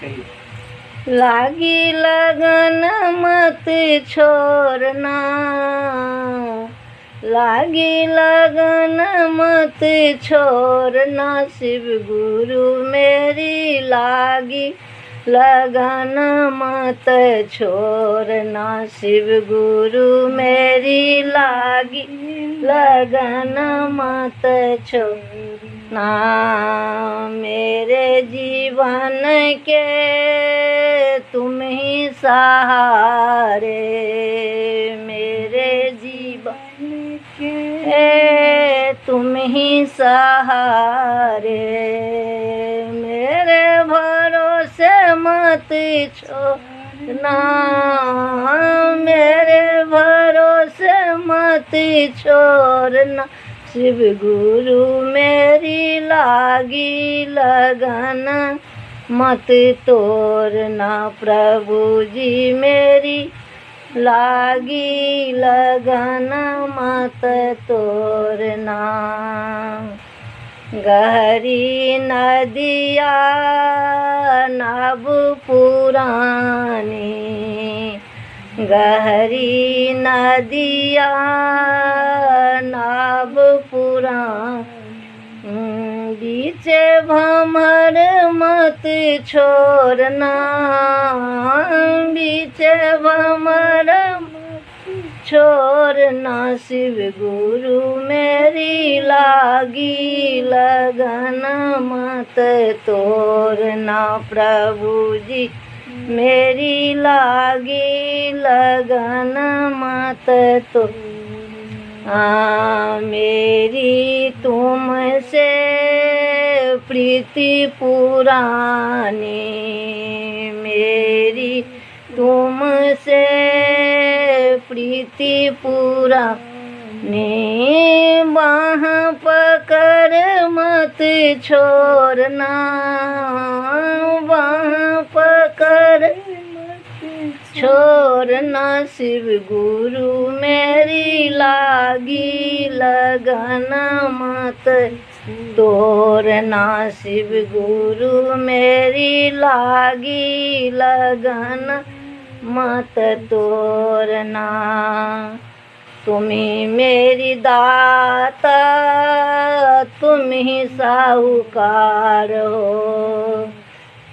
लागी लगन मत छोड़ना, लागी लगन मत छोड़ना, शिव गुरु मेरी लागी लगन मत छोड़ना, शिव गुरु मेरी लागी लगन मत छोड़ना। मेरे जीवन के तुम ही सहारे, मेरे जीवन के तुम ही सहारे, मेरे भरोसे मत छोड़ना, मेरे भरोसे मत छोड़ना, शिव गुरु मेरी लागी लगन मत तोड़ना, प्रभु जी मेरी लागी लगन मत तोड़ना। गहरी नदिया नाव पुरानी, गहरी नदिया नाव पुरानी, बीचे भंवर मत छोड़ना, बीचे भंवर छोड़ना, शिव गुरु मेरी लागी लगन मत तोड़ना, प्रभु जी मेरी लागी लगन मत तोड़ना। मेरी तुमसे प्रीति पुरानी, मेरी तुमसे प्रीति पुरानी, बाह पकड़ मत छोड़ना, बाह पकड़ छोड़ना, शिव गुरु मेरी लागी लगन मत तोड़ना, शिव गुरु मेरी लागी लगन मत तोड़ना। तुम ही मेरी दाता, तुम ही साहूकार हो,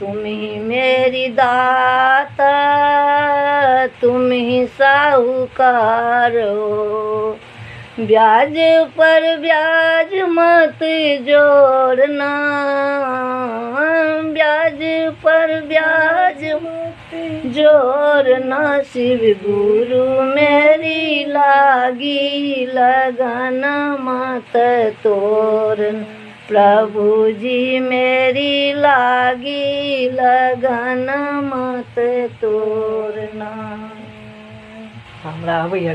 तुम ही मेरी दाता, तुम ही साहूकार हो, ब्याज पर ब्याज मत जोड़ना, ब्याज पर ब्याज मत जोड़ना, शिव गुरु मेरी लागी लगन मत तोड़ना, प्रभु जी मेरी लागी लगन मत तोड़ना। हमरा भैया